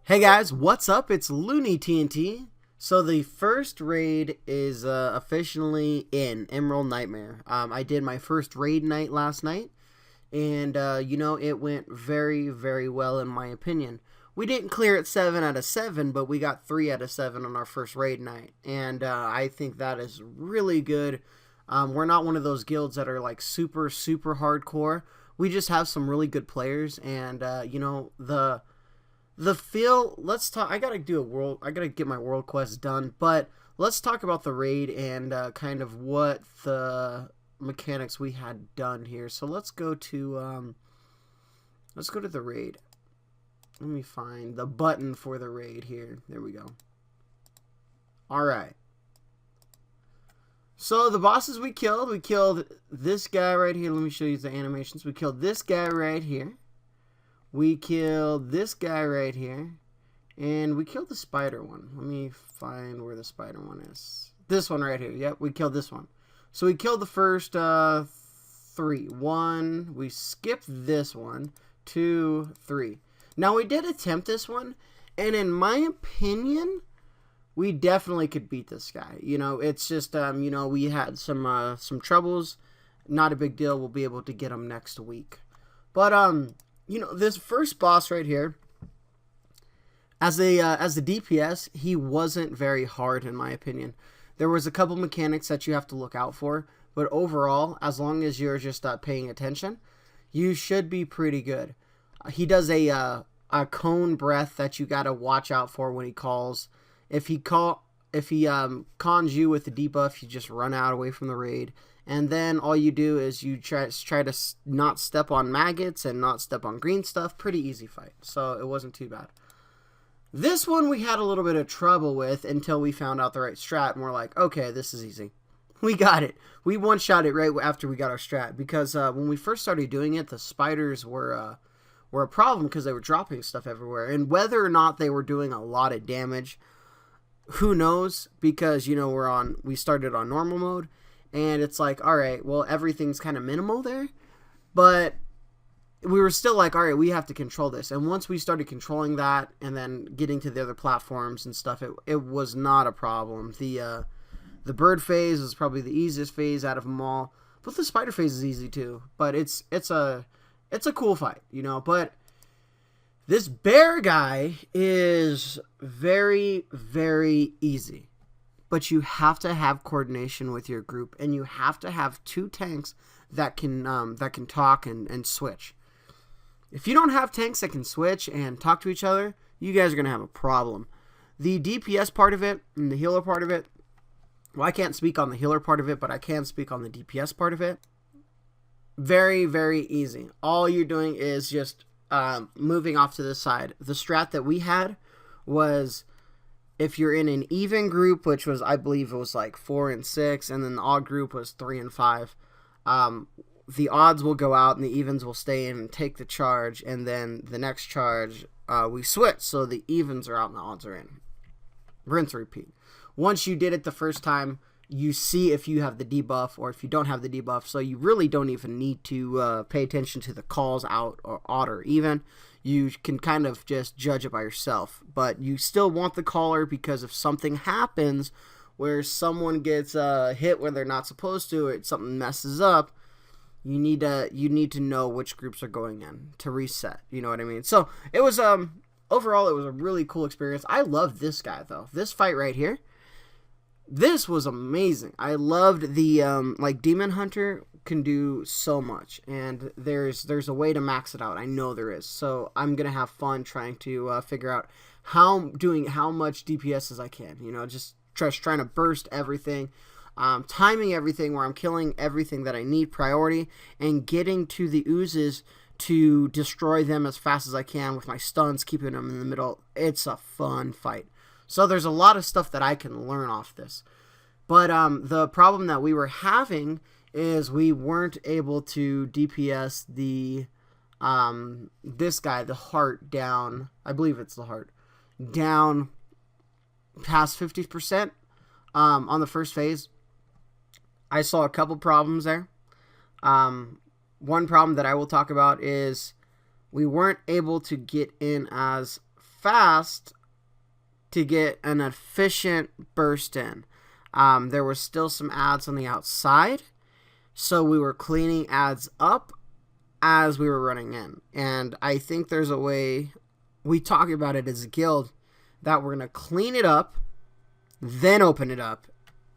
Hey guys, what's up? It's Looney TNT. So the first raid is officially in Emerald Nightmare. I did my first raid night last night, and it went very, very well in my opinion. We didn't clear it 7 out of 7, but we got 3 out of 7 on our first raid night, and I think that is really good. We're not one of those guilds that are like super, super hardcore. We just have some really good players, and the feel. Let's talk. I gotta get my world quest done, but let's talk about the raid and kind of what the mechanics we had done here. So let's go to the raid. Let me find the button for the raid here. There we go. All right. So the bosses we killed this guy right here. Let me show you the animations. We killed this guy right here. We killed this guy right here. And we killed the spider one. Let me find where the spider one is. This one right here. Yep, we killed this one. So we killed the first 3. 1. We skipped this one. 2, 3. Now we did attempt this one. And in my opinion, we definitely could beat this guy. It's just, we had some troubles. Not a big deal. We'll be able to get him next week. But, this first boss right here, as the DPS, he wasn't very hard in my opinion. There was a couple mechanics that you have to look out for, but overall, as long as you're just paying attention, you should be pretty good. He does a cone breath that you gotta watch out for when he calls. If he cons you with the debuff, you just run out away from the raid. And then all you do is you try to not step on maggots and not step on green stuff. Pretty easy fight. So it wasn't too bad. This one we had a little bit of trouble with until we found out the right strat. And we're like, okay, this is easy. We got it. We one-shot it right after we got our strat. Because when we first started doing it, the spiders were a problem because they were dropping stuff everywhere. And whether or not they were doing a lot of damage, who knows? Because, we started on normal mode. And it's like, all right, well, everything's kind of minimal there. But we were still like, all right, we have to control this. And once we started controlling that and then getting to the other platforms and stuff, it was not a problem. The bird phase is probably the easiest phase out of them all. But the spider phase is easy too. But it's a cool fight, But this bear guy is very, very easy. But you have to have coordination with your group, and you have to have 2 tanks that can talk and switch. If you don't have tanks that can switch and talk to each other, you guys are going to have a problem. The DPS part of it and the healer part of it, well, I can't speak on the healer part of it, but I can speak on the DPS part of it. Very, very easy. All you're doing is just moving off to the side. The strat that we had was, if you're in an even group, which was, I believe it was like 4 and 6, and then the odd group was 3 and 5, the odds will go out and the evens will stay in and take the charge, and then the next charge, we switch, so the evens are out and the odds are in. Rinse, repeat. Once you did it the first time, you see if you have the debuff or if you don't have the debuff, so you really don't even need to pay attention to the calls out or odd or even. You can kind of just judge it by yourself, but you still want the caller, because if something happens where someone gets hit when they're not supposed to, or something messes up, you need to know which groups are going in to reset. You know what I mean? So it was overall, it was a really cool experience. I loved this guy though. This fight right here, this was amazing. I loved the Demon Hunter can do so much, and there's a way to max it out. I know there is. So I'm gonna have fun trying to figure out how much DPS as I can. Just trying to burst everything, timing everything where I'm killing everything that I need priority, and getting to the oozes to destroy them as fast as I can with my stuns, keeping them in the middle. It's a fun fight. So there's a lot of stuff that I can learn off this. But the problem that we were having is we weren't able to DPS the this guy, the heart, down. I believe it's the heart. Down past 50% on the first phase. I saw a couple problems there. One problem that I will talk about is we weren't able to get in as fast to get an efficient burst in. There were still some ads on the outside, so we were cleaning ads up as we were running in. And I think there's a way, we talk about it as a guild, that we're going to clean it up, then open it up,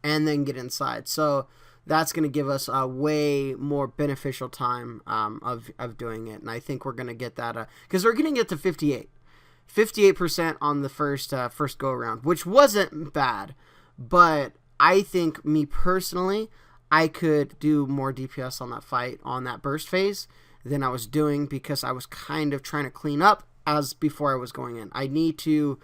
and then get inside. So that's going to give us a way more beneficial time of doing it. And I think we're going to get that, because we're going to get to 58% on the first go around, which wasn't bad. But I think, me personally, I could do more DPS on that fight, on that burst phase, than I was doing, because I was kind of trying to clean up as before I was going in. I need to,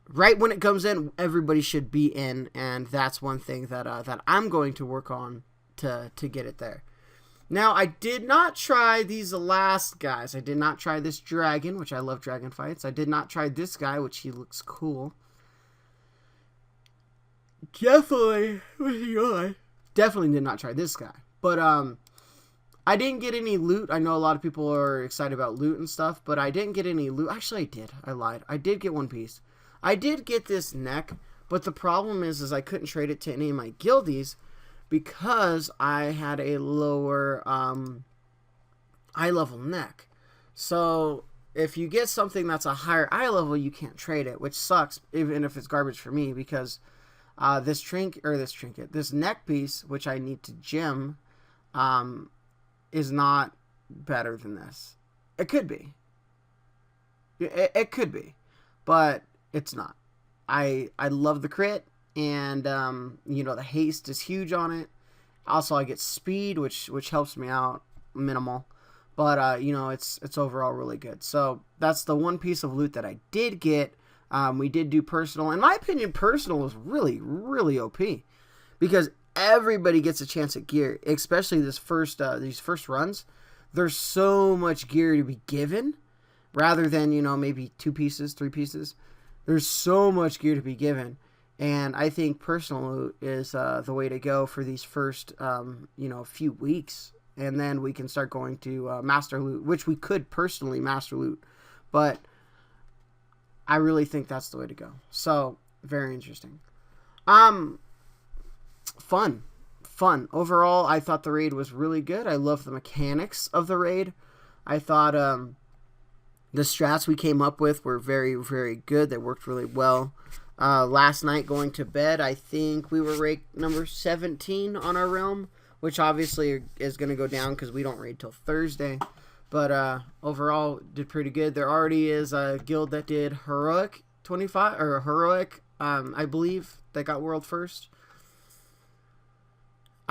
right when it comes in, everybody should be in, and that's one thing that that I'm going to work on to get it there. Now, I did not try these last guys. I did not try this dragon, which I love dragon fights. I did not try this guy, which he looks cool. Definitely did not try this guy. But I didn't get any loot. I know a lot of people are excited about loot and stuff, but I didn't get any loot. Actually, I did. I lied. I did get one piece. I did get this neck, but the problem is I couldn't trade it to any of my guildies because I had a lower eye level neck. So if you get something that's a higher eye level, you can't trade it, which sucks, even if it's garbage for me, because this neck piece, which I need to gem, is not better than this. It could be. It could be, but it's not. I love the crit, and you know, the haste is huge on it. Also, I get speed, which helps me out, minimal, but you know, it's overall really good. So that's the one piece of loot that I did get. We did do personal. In my opinion, personal was really, really OP, because everybody gets a chance at gear, especially these first runs. There's so much gear to be given, rather than, you know, maybe 2 pieces, 3 pieces. There's so much gear to be given, and I think personal loot is the way to go for these first you know, few weeks, and then we can start going to master loot, which we could personally master loot, but I really think that's the way to go. So very interesting. Fun. Overall, I thought the raid was really good. I love the mechanics of the raid. I thought the strats we came up with were very, very good. They worked really well. Last night, going to bed, I think we were ranked number 17 on our realm, which obviously is going to go down because we don't raid till Thursday. But overall, did pretty good. There already is a guild that did heroic 25, or heroic, I believe, that got world first.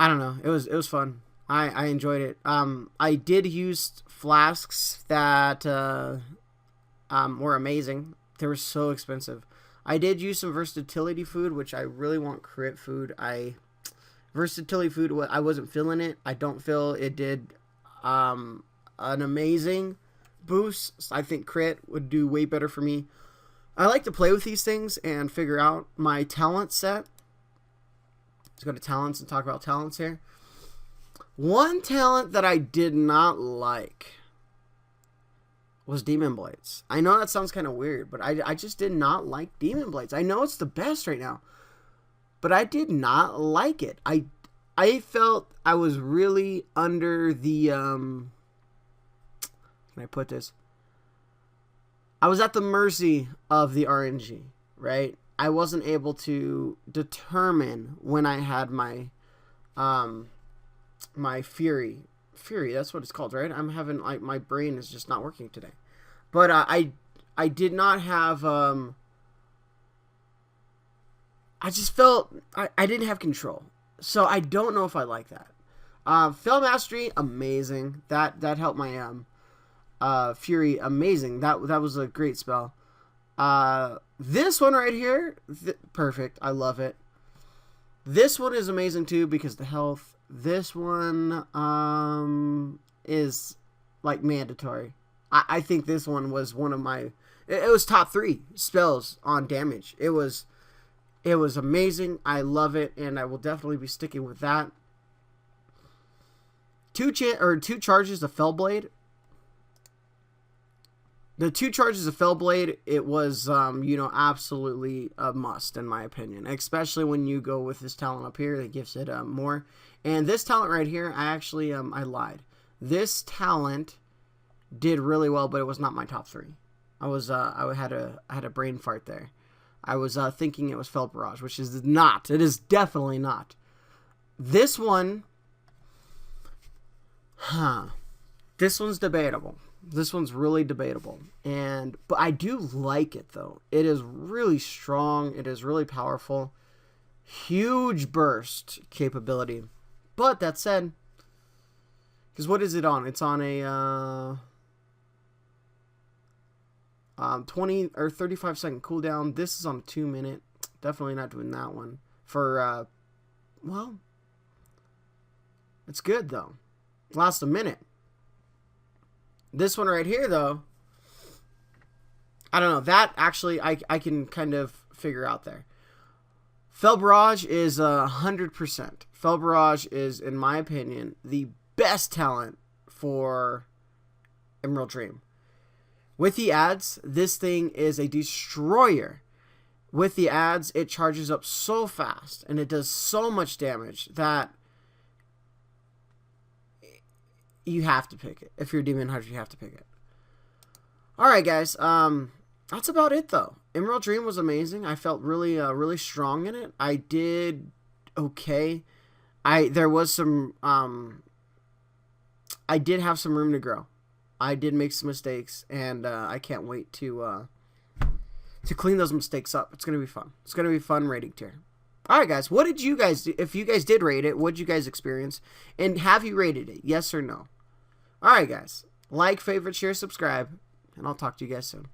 I don't know. It was fun. I enjoyed it. I did use flasks that were amazing. They were so expensive. I did use some versatility food, which I really want crit food. Versatility food, I wasn't feeling it. I don't feel it did an amazing boost. I think crit would do way better for me. I like to play with these things and figure out my talent set. Let's go to talents and talk about talents here. One talent that I did not like was Demon Blades. I know that sounds kind of weird, but I just did not like Demon Blades. I know it's the best right now, but I did not like it. I felt I was really under the, can I put this? I was at the mercy of the RNG, right? I wasn't able to determine when I had my my fury, that's what it's called, right? I'm having, like, my brain is just not working today. But I did not have I just felt I didn't have control. So I don't know if I like that. Fail Mastery, amazing. That helped my Fury, amazing. That was a great spell. This one right here, perfect. I love it. This one is amazing too because the health. This one is like mandatory. I think this one was one of my. It was top 3 spells on damage. It was amazing. I love it, and I will definitely be sticking with that. 2 charges of Fellblade. The 2 charges of Fellblade, it was, you know, absolutely a must, in my opinion. Especially when you go with this talent up here that gives it more. And this talent right here, I actually, I lied. This talent did really well, but it was not my top 3. I had a brain fart there. I was thinking it was Fell Barrage, which is not. It is definitely not. This one, this one's debatable. This one's really debatable, but I do like it though. It is really strong. It is really powerful. Huge burst capability. But that said, because what is it on? It's on a 20 or 35-second cooldown. This is on a 2-minute. Definitely not doing that one. For well, it's good though. Lasts a minute. This one right here, though, I don't know. That actually, I can kind of figure out there. Fell Barrage is 100%. Fell Barrage is, in my opinion, the best talent for Emerald Dream. With the ads, this thing is a destroyer. With the ads, it charges up so fast, and it does so much damage that you have to pick it. If you're a Demon Hunter, you have to pick it. Alright, guys. That's about it, though. Emerald Dream was amazing. I felt really, really strong in it. I did okay. There was some, I did have some room to grow. I did make some mistakes, and I can't wait to clean those mistakes up. It's going to be fun. It's going to be fun rating tier. Alright, guys. What did you guys do? If you guys did rate it, what did you guys experience? And have you rated it? Yes or no? Alright, guys. Like, favorite, share, subscribe, and I'll talk to you guys soon.